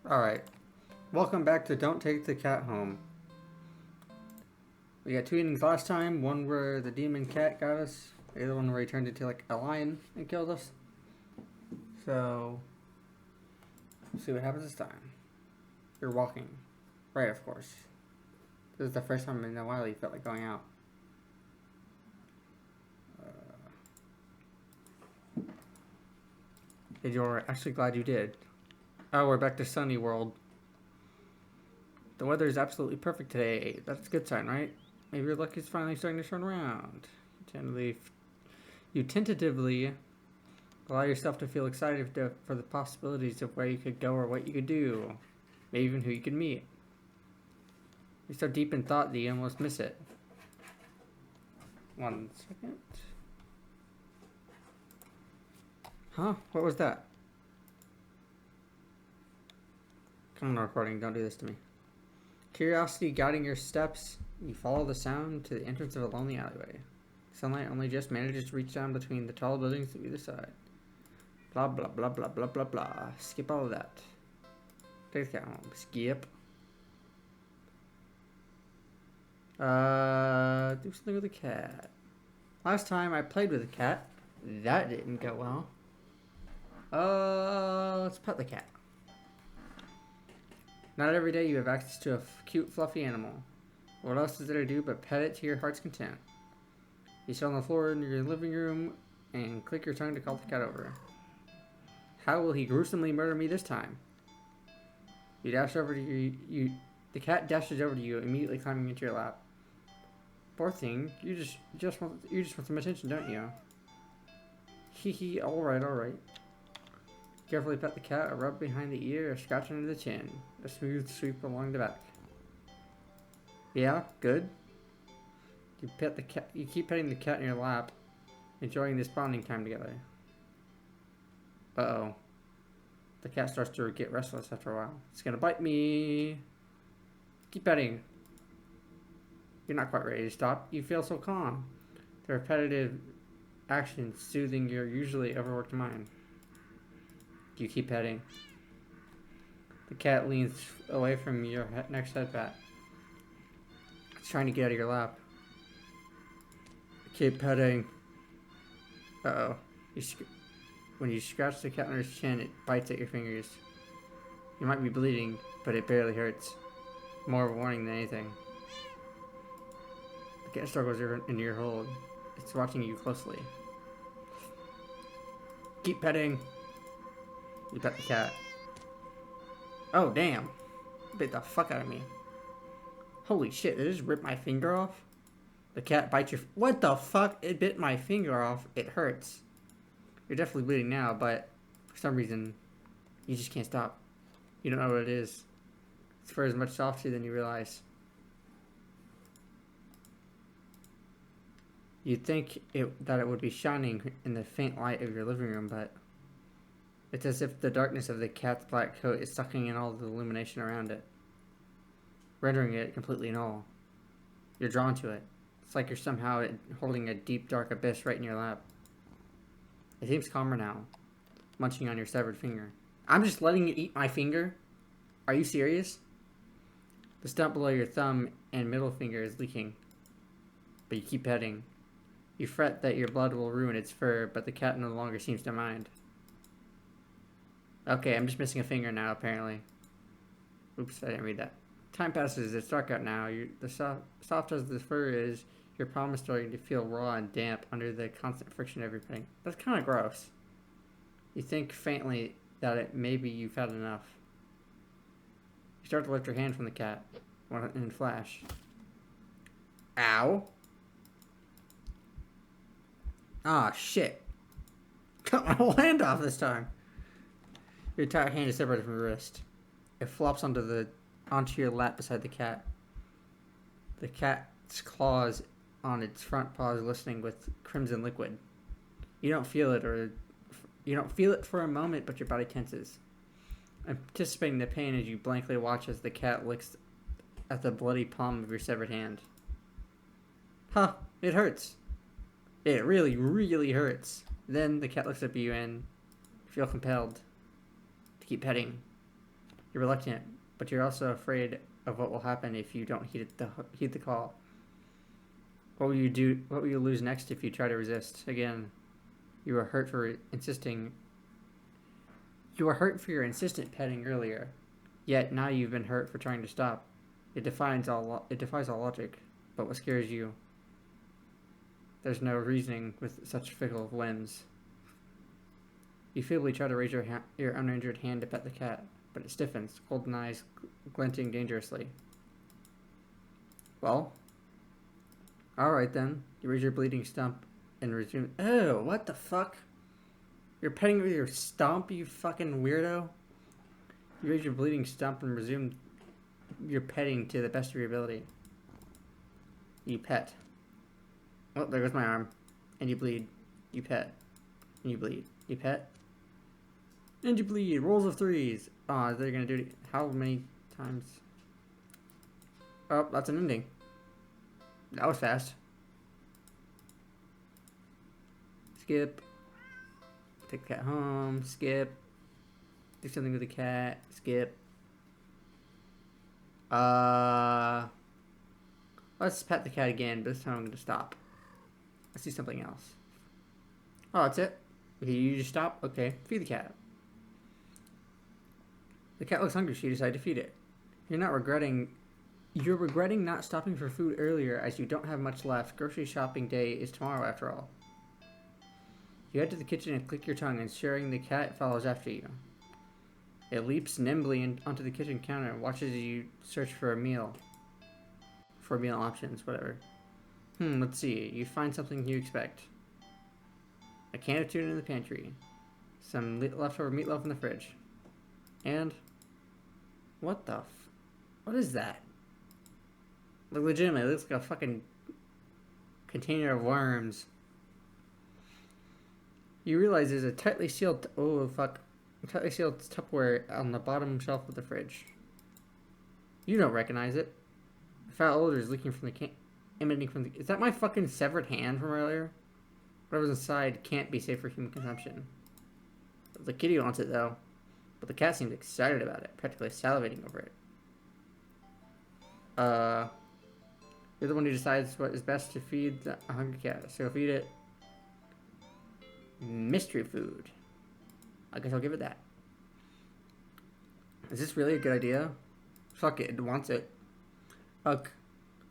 Alright, welcome back to Don't Take the Cat Home. We got two endings last time, one where the demon cat got us, the other one where he turned into like a lion and killed us. So, let's see what happens this time. You're walking. Right, of course. This is the first time in a while you felt like going out. And you're actually glad you did. Oh, we're back to sunny world. The weather is absolutely perfect today. That's a good sign, right? Maybe your luck is finally starting to turn around. You tentatively allow yourself to feel excited for the possibilities of where you could go or what you could do. Maybe even who you could meet. You're so deep in thought that you almost miss it. 1 second. Huh? What was that? Come on, recording. Don't do this to me. Curiosity guiding your steps, you follow the sound to the entrance of a lonely alleyway. Sunlight only just manages to reach down between the tall buildings to either side. Blah, blah, blah, blah, blah, blah, blah. Skip all of that. Take the cat home. Skip. Do something with the cat. Last time I played with a cat, that didn't go well. Let's pet the cat. Not every day you have access to a cute, fluffy animal. What else is there to do but pet it to your heart's content? You sit on the floor in your living room and click your tongue to call the cat over. How will he gruesomely murder me this time? You dash over to you. The cat dashes over to you, immediately climbing into your lap. Poor thing, you just want some attention, don't you? Hee hee. All right. Carefully pet the cat, a rub behind the ear, a scratch under the chin, a smooth sweep along the back. Yeah, good. You keep petting the cat in your lap, enjoying this bonding time together. Uh-oh. The cat starts to get restless after a while. It's gonna bite me. Keep petting. You're not quite ready to stop. You feel so calm. The repetitive actions soothing your usually overworked mind. You keep petting. The cat leans away from your next headbat. It's trying to get out of your lap. Keep petting. Uh-oh. When you scratch the cat under its chin, it bites at your fingers. You might be bleeding, but it barely hurts. More of a warning than anything. The cat struggles into your hold. It's watching you closely. Keep petting. You pet the cat. Oh, damn. It bit the fuck out of me. Holy shit, did it just rip my finger off? The cat bites your... What the fuck? It bit my finger off. It hurts. You're definitely bleeding now, but for some reason, you just can't stop. You don't know what it is. It's for as much softer than you realize. You'd think that it would be shining in the faint light of your living room, but it's as if the darkness of the cat's black coat is sucking in all the illumination around it, rendering it completely null. You're drawn to it. It's like you're somehow holding a deep, dark abyss right in your lap. It seems calmer now, munching on your severed finger. I'm just letting it eat my finger? Are you serious? The stump below your thumb and middle finger is leaking, but you keep petting. You fret that your blood will ruin its fur, but the cat no longer seems to mind. Okay, I'm just missing a finger now, apparently. Oops, I didn't read that. Time passes, it's dark out now. Soft as the fur is, your palm is starting to feel raw and damp under the constant friction of your petting. That's kind of gross. You think faintly that maybe you've had enough. You start to lift your hand from the cat, in a flash. Ow! Ah, shit. Cut my whole hand off this time. Your entire hand is separated from your wrist. It flops onto your lap beside the cat. The cat's claws on its front paws glistening with crimson liquid. You don't feel it for a moment, but your body tenses, anticipating the pain as you blankly watch as the cat licks at the bloody palm of your severed hand. Huh, it hurts. It really, really hurts. Then the cat looks up at you and you feel compelled to keep petting. You're reluctant, but you're also afraid of what will happen if you don't heed the call. What will you do? What will you lose next if you try to resist? Again, you were hurt for insisting. You were hurt for your insistent petting earlier, yet now you've been hurt for trying to stop. It defies all logic. But what scares you? There's no reasoning with such fickle whims. You feebly try to raise your uninjured hand to pet the cat, but it stiffens, golden eyes glinting dangerously. Well? Alright then. You raise your bleeding stump and resume. Oh, what the fuck? You're petting with your stump, you fucking weirdo? You raise your bleeding stump and resume your petting to the best of your ability. You pet. Oh, there goes my arm. And you bleed. You pet. And you bleed. You pet. And you bleed. Rolls of threes. Oh, they're gonna do it. How many times? Oh, that's an ending. That was fast. Skip. Take the cat home. Skip. Do something with the cat. Skip. Let's pet the cat again, but this time I'm gonna stop. Let's do something else. Oh, that's it? You just stop? Okay. Feed the cat. The cat looks hungry, so you decide to feed it. You're regretting not stopping for food earlier as you don't have much left. Grocery shopping day is tomorrow after all. You head to the kitchen and click your tongue, ensuring the cat follows after you. It leaps nimbly onto the kitchen counter and watches you search for a meal. For meal options, whatever. Let's see. You find something you expect. A can of tuna in the pantry. Some leftover meatloaf in the fridge. And... what is that? Like, legitimately, it looks like a fucking container of worms. You realize there's a tightly sealed... oh, fuck. Tightly sealed Tupperware on the bottom shelf of the fridge. You don't recognize it. Foul odor is leaking from the can... emanating from the... is that my fucking severed hand from earlier? Whatever's inside can't be safe for human consumption. The kitty wants it, though. But the cat seems excited about it, practically salivating over it. You're the one who decides what is best to feed a hungry cat, so feed it mystery food. I guess I'll give it that. Is this really a good idea? Fuck it, it wants it. Ugh.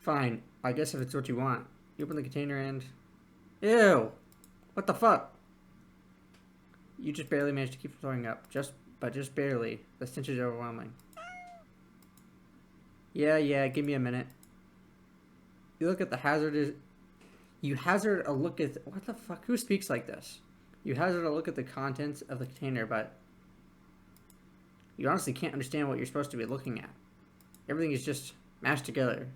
Fine. I guess if it's what you want. You open the container and... ew! What the fuck? You just barely managed to keep throwing up. Just barely. The stench is overwhelming. Yeah, give me a minute. You look at the hazard... you hazard a look at... what the fuck? Who speaks like this? You hazard a look at the contents of the container, but... you honestly can't understand what you're supposed to be looking at. Everything is just mashed together.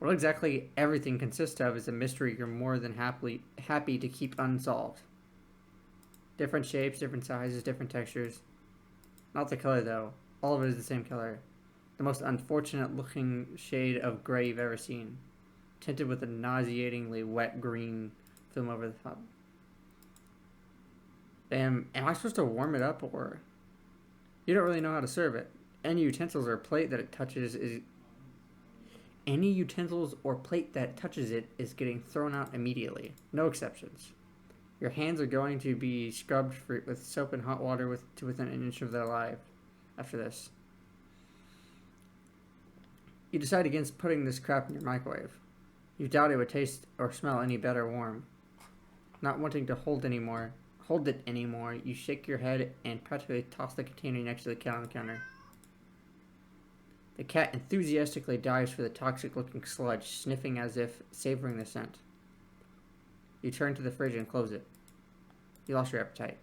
What exactly everything consists of is a mystery you're more than happy to keep unsolved. Different shapes, different sizes, different textures. Not the color, though. All of it is the same color. The most unfortunate looking shade of gray you've ever seen. Tinted with a nauseatingly wet green film over the top. Am I supposed to warm it up, or... you don't really know how to serve it. Any utensils or plate that it touches is... any utensils or plate that touches it is getting thrown out immediately. No exceptions. Your hands are going to be scrubbed with soap and hot water to within an inch of their life after this. You decide against putting this crap in your microwave. You doubt it would taste or smell any better warm. Not wanting to hold it anymore, you shake your head and practically toss the container next to the cat on the counter. The cat enthusiastically dives for the toxic-looking sludge, sniffing as if savoring the scent. You turn to the fridge and close it. You lost your appetite.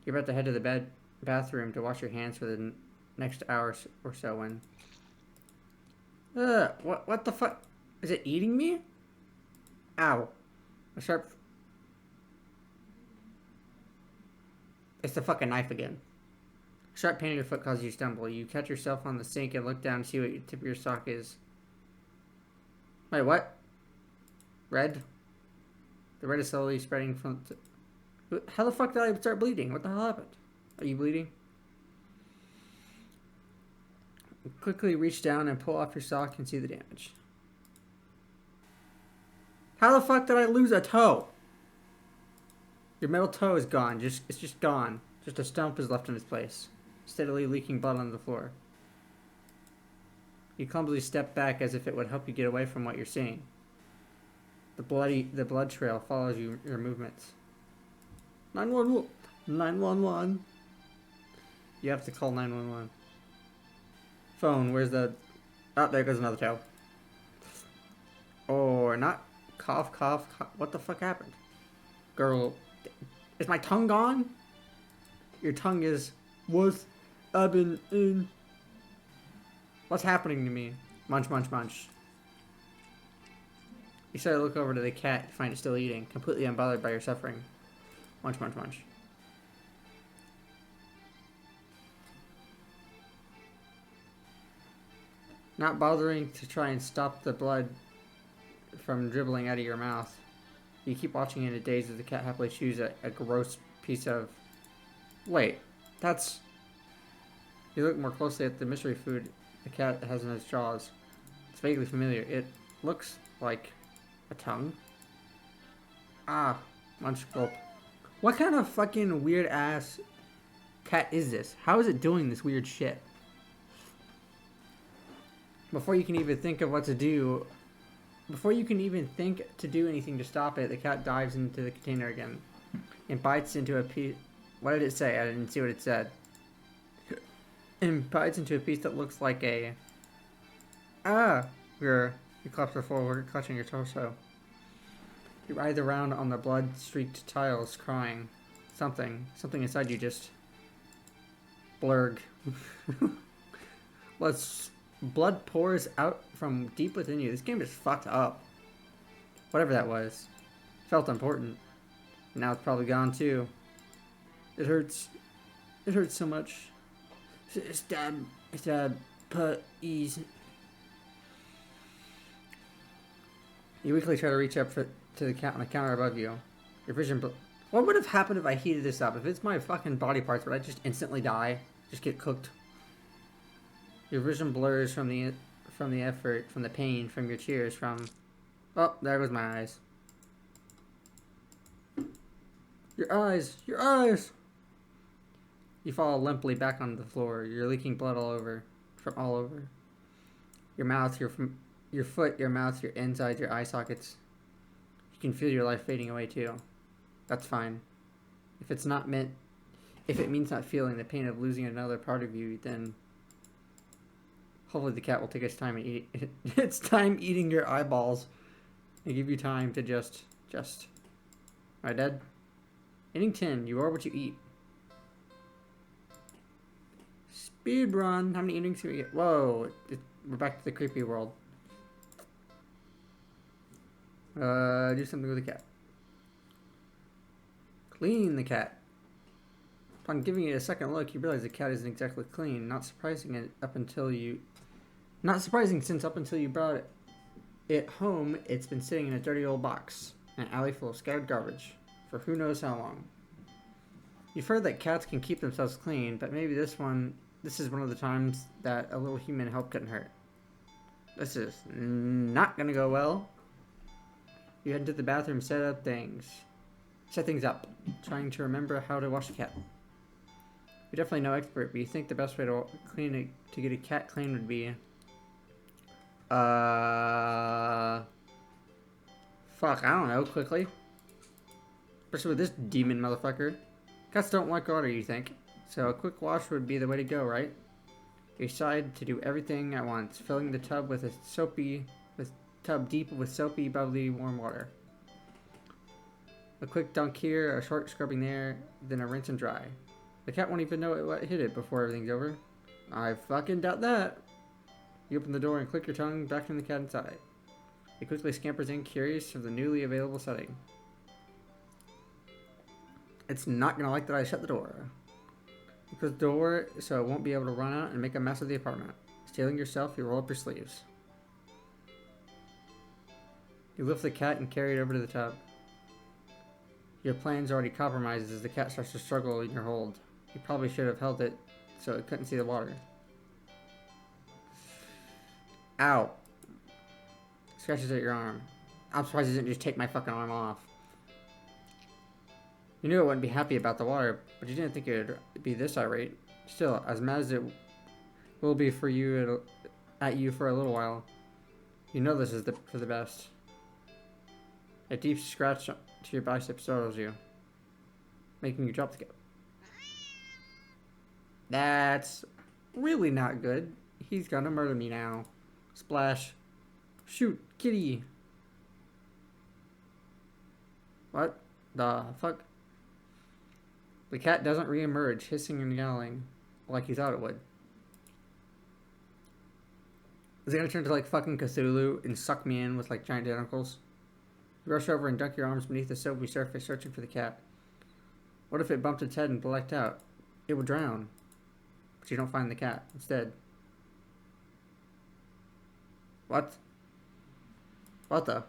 You're about to head to the bathroom to wash your hands for the next hour or so when... what the fuck? Is it eating me? Ow. A sharp... it's the fucking knife again. A sharp pain in your foot causes you to stumble. You catch yourself on the sink and look down and see what your tip of your sock is. Wait, what? Red? The red is slowly spreading from... how the fuck did I start bleeding? What the hell happened? Are you bleeding? Quickly reach down and pull off your sock and see the damage. How the fuck did I lose a toe? Your metal toe is gone. It's just gone. Just a stump is left in its place, steadily leaking blood on the floor. You clumsily step back as if it would help you get away from what you're seeing. The blood trail follows your movements. 911. 911. You have to call 911. Phone, where's the... Oh, there goes another toe. Or not. Cough, cough, cough. What the fuck happened? Girl, is my tongue gone? Your tongue is... What's happening? What's happening to me? Munch, munch, munch. You start to look over to the cat to find it still eating, completely unbothered by your suffering. Munch, munch, munch. Not bothering to try and stop the blood from dribbling out of your mouth. You keep watching in a daze as the cat happily chews a gross piece of... Wait, that's... You look more closely at the mystery food the cat has in its jaws. It's vaguely familiar. It looks like a tongue. Ah, munch, gulp. What kind of fucking weird ass cat is this? How is it doing this weird shit? Before you can even think of what to do, before you can even think to do anything to stop it, the cat dives into the container again and bites into a piece. What did it say? I didn't see what it said. And bites into a piece that looks like a... You collapse forward, clutching your torso. You writhe around on the blood-streaked tiles, crying. Something inside you just... blurg. Blood pours out from deep within you. This game is fucked up. Whatever that was. Felt important. Now it's probably gone too. It hurts. It hurts so much. Stab, ease. You weakly try to reach up to the on the counter above you. Your vision... What would have happened if I heated this up? If it's my fucking body parts, would I just instantly die? Just get cooked? Your vision blurs from the effort, from the pain, from your tears, from... Oh, there goes my eyes. Your eyes! Your eyes! You fall limply back onto the floor. You're leaking blood all over. From all over. Your mouth, your foot, your mouth, your insides, your eye sockets. You can feel your life fading away too. That's fine. If it means not feeling the pain of losing another part of you, then... Hopefully the cat will take its time and eat its time eating your eyeballs and give you time to just. Alright, Dad? Eating 10. You are what you eat. Speed run. How many innings do we get? Whoa. We're back to the creepy world. Do something with the cat. Clean the cat. Upon giving it a second look, you realize the cat isn't exactly clean. Not surprising since up until you brought it home, it's been sitting in a dirty old box, in an alley full of scattered garbage, for who knows how long. You've heard that cats can keep themselves clean, but maybe this is one of the times that a little human help couldn't hurt. This is not gonna go well. You head into the bathroom, set things up, trying to remember how to wash the cat. You're definitely no expert, but you think the best way to get a cat clean would be... Fuck, I don't know, quickly. Especially with this demon motherfucker. Cats don't like water, you think. So a quick wash would be the way to go, right? You decide to do everything at once, filling the tub deep with soapy, bubbly, warm water. A quick dunk here, a short scrubbing there, then a rinse and dry. The cat won't even know what hit it before everything's over. I fucking doubt that. You open the door and click your tongue back in the cat inside. It quickly scampers in, curious of the newly available setting. It's not gonna like that I shut the door. You close the door so it won't be able to run out and make a mess of the apartment. Stealing yourself, you roll up your sleeves. You lift the cat and carry it over to the tub. Your plan's already compromised as the cat starts to struggle in your hold. You probably should have held it so it couldn't see the water. Ow. Scratches at your arm. I'm surprised he didn't just take my fucking arm off. You knew I wouldn't be happy about the water, but you didn't think it would be this irate. Still, as mad as it will be for you at you for a little while, you know this is for the best. A deep scratch to your bicep startles you, making you drop the cup. That's really not good. He's gonna murder me now. Splash. Shoot, kitty. What the fuck? The cat doesn't re-emerge, hissing and yowling like you thought it would. Is it gonna turn to like fucking Cthulhu and suck me in with like giant tentacles? You rush over and dunk your arms beneath the soapy surface, searching for the cat. What if it bumped its head and blacked out? It would drown. But you don't find the cat. Instead. What? What the?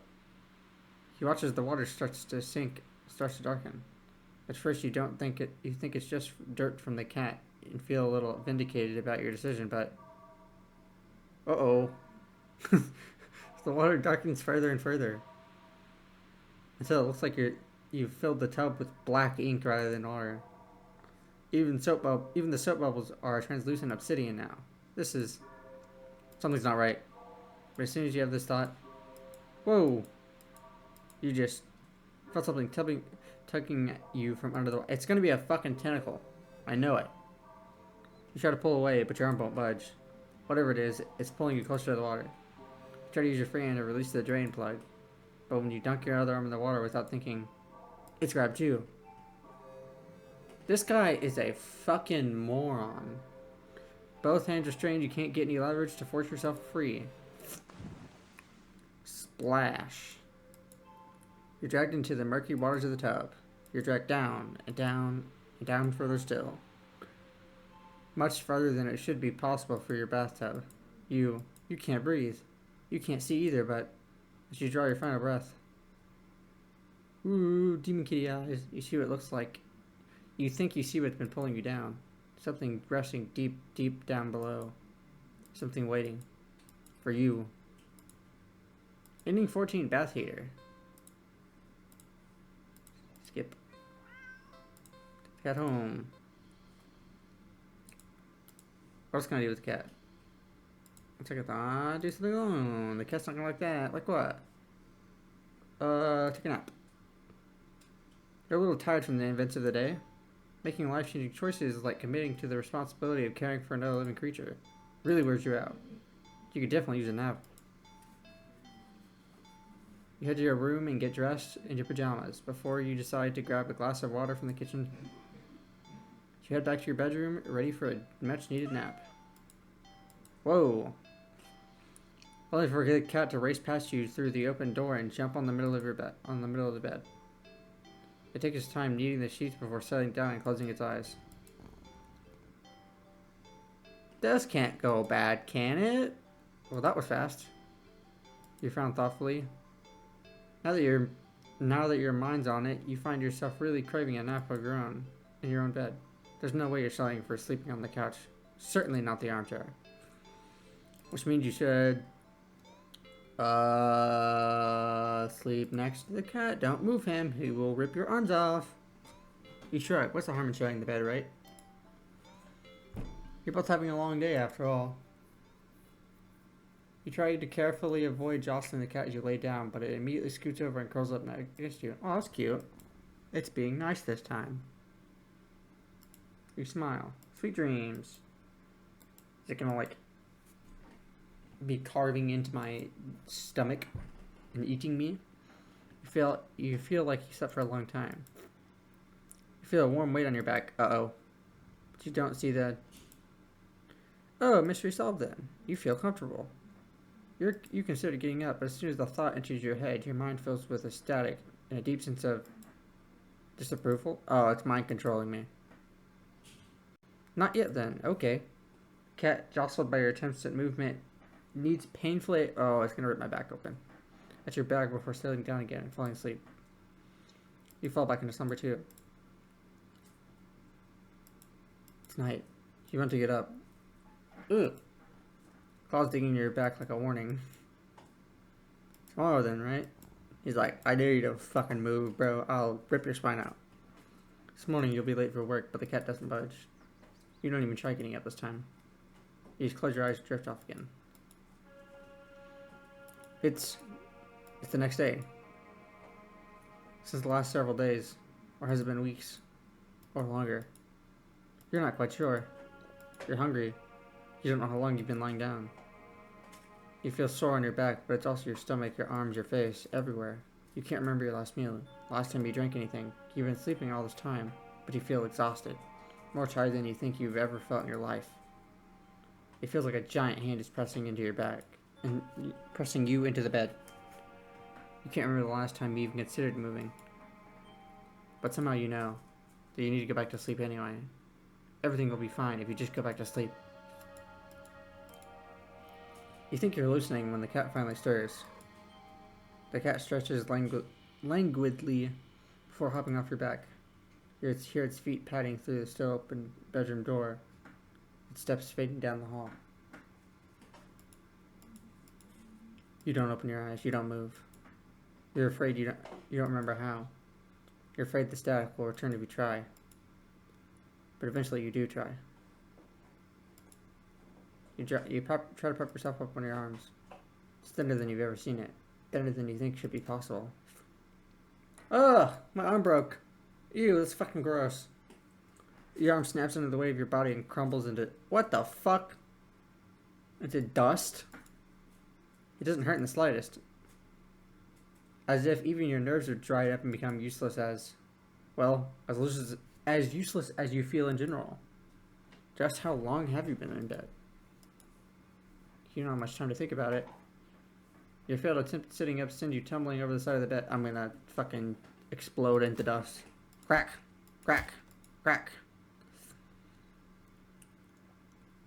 He watches the water starts to sink, starts to darken. At first you think it's just dirt from the cat and feel a little vindicated about your decision, but uh-oh. The water darkens further and further. Until it looks like you've filled the tub with black ink rather than water. Even the soap bubbles are translucent obsidian now. Something's not right. But as soon as you have this thought, whoa! You just felt something tugging at you from under the water. It's gonna be a fucking tentacle. I know it. You try to pull away, but your arm won't budge. Whatever it is, it's pulling you closer to the water. You try to use your free hand to release the drain plug. But when you dunk your other arm in the water without thinking, it's grabbed you. This guy is a fucking moron. Both hands are strained, you can't get any leverage to force yourself free. Splash. You're dragged into the murky waters of the tub. You're dragged down, and down, and down further still. Much farther than it should be possible for your bathtub. You can't breathe. You can't see either, but as you draw your final breath. Ooh, demon kitty eyes. You see what it looks like. You think you see what's been pulling you down. Something resting deep, deep down below. Something waiting. For you. Ending 14 bath heater. Skip. Cat home. What else can I do with the cat? Let's check it. Do something alone. The cat's not gonna like that. Like what? Take a nap. You're a little tired from the events of the day. Making life-changing choices is like committing to the responsibility of caring for another living creature. Really wears you out. You could definitely use a nap. You head to your room and get dressed in your pajamas before you decide to grab a glass of water from the kitchen. You head back to your bedroom, ready for a much-needed nap. Whoa! Only for the cat to race past you through the open door and jump on the middle of the bed. It takes its time kneading the sheets before settling down and closing its eyes. This can't go bad, can it? Well, that was fast. You frown thoughtfully. Now that your mind's on it, you find yourself really craving a nap of your own in your own bed. There's no way you're settling for sleeping on the couch. Certainly not the armchair. Which means you should sleep next to the cat. Don't move him. He will rip your arms off. You shrug. What's the harm in sharing the bed, right? You're both having a long day after all. You try to carefully avoid jostling the cat as you lay down, but it immediately scoots over and curls up next to you. Oh, that's cute. It's being nice this time. You smile. Sweet dreams. Is it gonna, like, be carving into my stomach and eating me? You feel like you slept for a long time. You feel a warm weight on your back. Uh-oh. But you don't see the... Oh, mystery solved then. You feel comfortable. You consider getting up, but as soon as the thought enters your head, your mind fills with a static and a deep sense of disapproval. Oh, it's mind controlling me. Not yet then. Okay. Cat, jostled by your attempts at movement, needs painfully... Oh, it's gonna rip my back open. At your back before settling down again and falling asleep. You fall back into slumber too. It's night. You want to get up. Ugh. Claws digging your back like a warning. Tomorrow then, right? He's like, I dare you to fucking move, bro. I'll rip your spine out. This morning you'll be late for work, but the cat doesn't budge. You don't even try getting up this time. You just close your eyes and drift off again. It's the next day. Since the last several days. Or has it been weeks? Or longer? You're not quite sure. You're hungry. You don't know how long you've been lying down. You feel sore on your back, but it's also your stomach, your arms, your face, everywhere. You can't remember your last meal, last time you drank anything. You've been sleeping all this time, but you feel exhausted. More tired than you think you've ever felt in your life. It feels like a giant hand is pressing into your back, and pressing you into the bed. You can't remember the last time you even considered moving. But somehow you know that you need to go back to sleep anyway. Everything will be fine if you just go back to sleep. You think you're hallucinating when the cat finally stirs. The cat stretches languidly before hopping off your back. You hear its feet padding through the still open bedroom door. Its steps fading down the hall. You don't open your eyes. You don't move. You're afraid you don't remember how. You're afraid the static will return if you try. But eventually you do try. You try to prop yourself up on your arms. It's thinner than you've ever seen it. Thinner than you think should be possible. Ugh! My arm broke. Ew, that's fucking gross. Your arm snaps under the weight of your body and crumbles into... What the fuck? Into dust? It doesn't hurt in the slightest. As if even your nerves have dried up and become useless as... Well, as useless as you feel in general. Just how long have you been in bed? You don't have much time to think about it. Your failed attempt at sitting up sends you tumbling over the side of the bed. I'm gonna fucking explode into dust. Crack, crack, crack.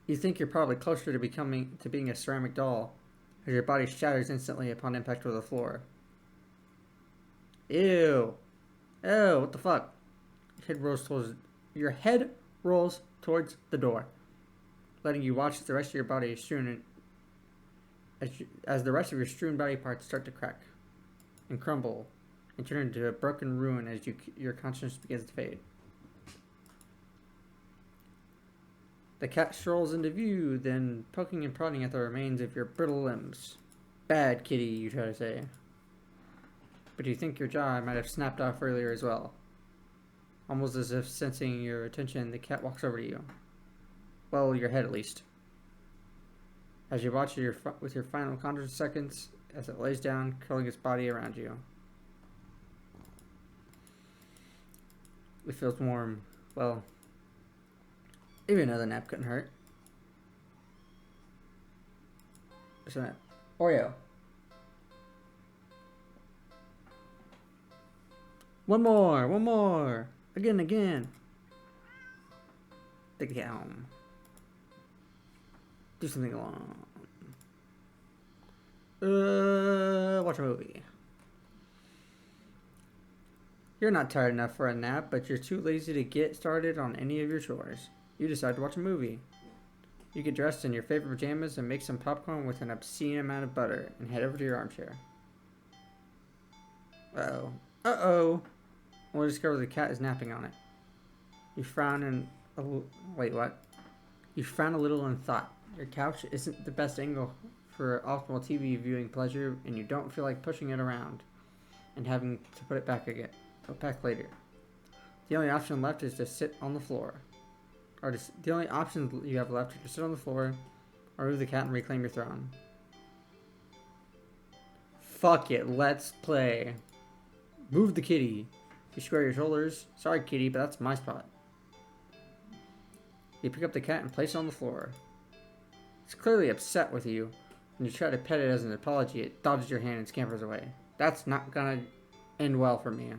You think you're probably closer to being a ceramic doll, as your body shatters instantly upon impact with the floor. Ew. Ew, what the fuck? Your head rolls towards the door, letting you watch as the rest of your body is strewn as the rest of your strewn body parts start to crack and crumble and turn into a broken ruin as your consciousness begins to fade. The cat strolls into view, then poking and prodding at the remains of your brittle limbs. Bad kitty, you try to say. But you think your jaw might have snapped off earlier as well. Almost as if sensing your attention, the cat walks over to you. Well, your head at least. As you watch with your final conscious seconds, as it lays down, curling its body around you. It feels warm. Well, even another nap couldn't hurt. What's that? Oreo. One more. Again. Take the cat home. Do something alone. Watch a movie. You're not tired enough for a nap, but you're too lazy to get started on any of your chores. You decide to watch a movie. You get dressed in your favorite pajamas and make some popcorn with an obscene amount of butter and head over to your armchair. Uh-oh. Only discover the cat is napping on it. You frown and... wait, what? You frown a little in thought. Your couch isn't the best angle for optimal TV viewing pleasure, and you don't feel like pushing it around and having to put it back later. The only option left is to sit on the floor. The only option you have left is to sit on the floor, or move the cat and reclaim your throne. Fuck it, let's play. Move the kitty. You square your shoulders. Sorry, kitty, but that's my spot. You pick up the cat and place it on the floor. It's clearly upset with you. When you try to pet it as an apology, it dodges your hand and scampers away. That's not gonna end well for me.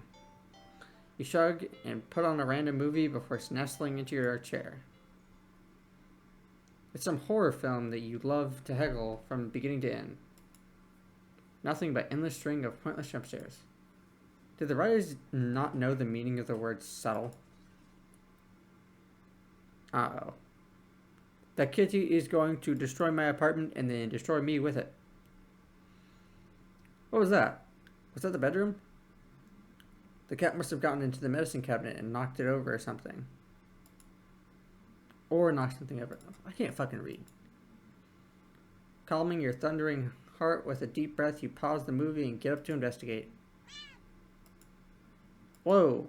You shrug and put on a random movie before nestling into your chair. It's some horror film that you love to heckle from beginning to end. Nothing but endless string of pointless jump scares. Did the writers not know the meaning of the word subtle? Uh-oh. That kitty is going to destroy my apartment and then destroy me with it. What was that? Was that the bedroom? The cat must have gotten into the medicine cabinet and knocked it over or something. Or knocked something over. I can't fucking read. Calming your thundering heart with a deep breath, you pause the movie and get up to investigate. Whoa.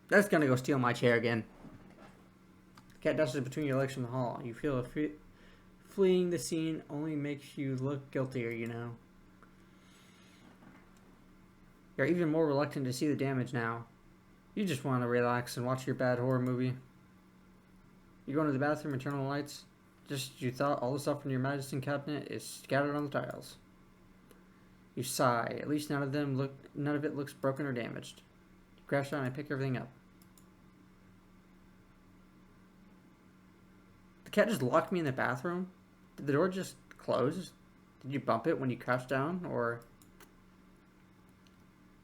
That's gonna go steal my chair again. The cat dashes between your legs from the hall. You feel fleeing the scene only makes you look guiltier, you know. You're even more reluctant to see the damage now. You just want to relax and watch your bad horror movie. You go into the bathroom and turn on the lights. Just as you thought, all the stuff in your medicine cabinet is scattered on the tiles. You sigh. At least none of it looks broken or damaged. You crash down and pick everything up. The cat just locked me in the bathroom? Did the door just close? Did you bump it when you crashed down? Or...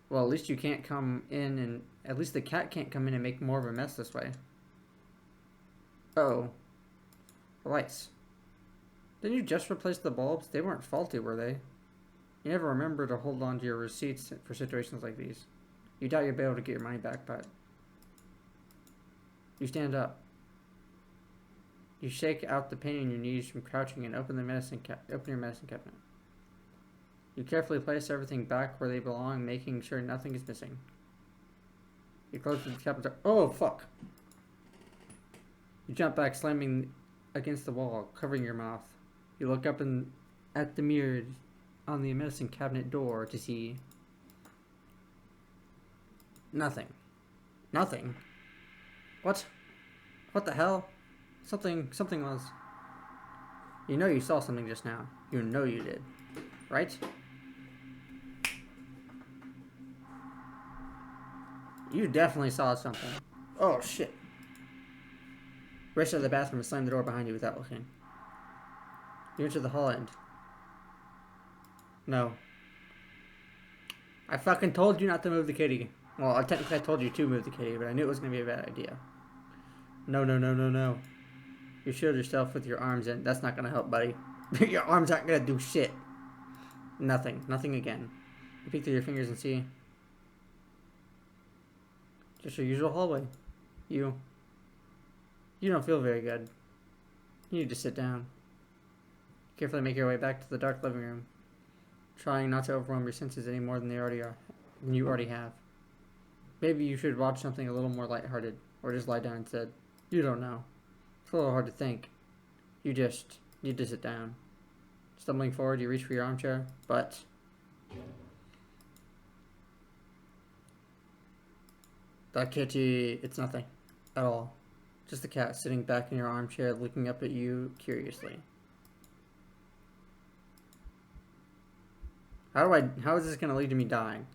Well, at least you can't come in and... At least the cat can't come in and make more of a mess this way. Uh-oh. The lights. Didn't you just replace the bulbs? They weren't faulty, were they? You never remember to hold on to your receipts for situations like these. You doubt you'll be able to get your money back, but... You stand up. You shake out the pain in your knees from crouching and open your medicine cabinet. You carefully place everything back where they belong, making sure nothing is missing. You close the cabinet door. Oh, fuck! You jump back, slamming against the wall, covering your mouth. You look up at the mirror on the medicine cabinet door to see... Nothing. Nothing? What? What the hell? Something was... You know you saw something just now. You know you did. Right? You definitely saw something. Oh, shit. Rush out of the bathroom and slam the door behind you without looking. You enter the hall end. No. I fucking told you not to move the kitty. Well, technically I told you to move the kitty, but I knew it was going to be a bad idea. No, no, no, no, no. You shield yourself with your arms in. That's not going to help, buddy. Your arms aren't going to do shit. Nothing. Nothing again. You peek through your fingers and see. Just your usual hallway. You don't feel very good. You need to sit down. Carefully make your way back to the dark living room, trying not to overwhelm your senses any more than you already have. Maybe you should watch something a little more lighthearted, or just lie down instead. You don't know. It's a little hard to think. You just need to sit down. Stumbling forward, you reach for your armchair, but... That kitty, it's nothing. At all. Just the cat sitting back in your armchair looking up at you curiously. How is this going to lead to me dying?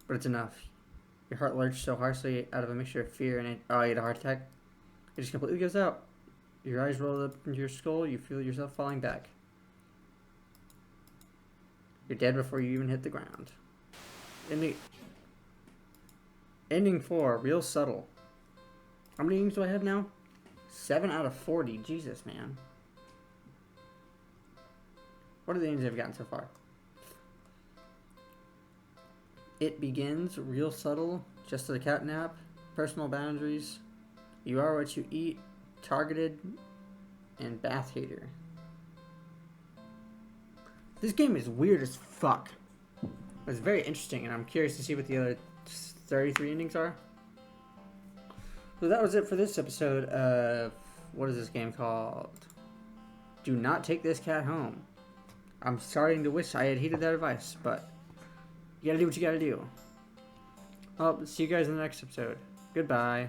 But it's enough. Your heart lurched so harshly out of a mixture of fear and... Oh, you had a heart attack? It just completely goes out. Your eyes roll up into your skull, you feel yourself falling back. You're dead before you even hit the ground. Ending 4, real subtle. How many endings do I have now? 7 out of 40. Jesus, man. What are the endings I've gotten so far? It begins, real subtle, just a catnap, personal boundaries, you are what you eat, targeted, and bath hater. This game is weird as fuck. It's very interesting, and I'm curious to see what the other 33 endings are. So that was it for this episode of... What is this game called? Do not take this cat home. I'm starting to wish I had heeded that advice, but... You gotta do what you gotta do. Well, see you guys in the next episode. Goodbye.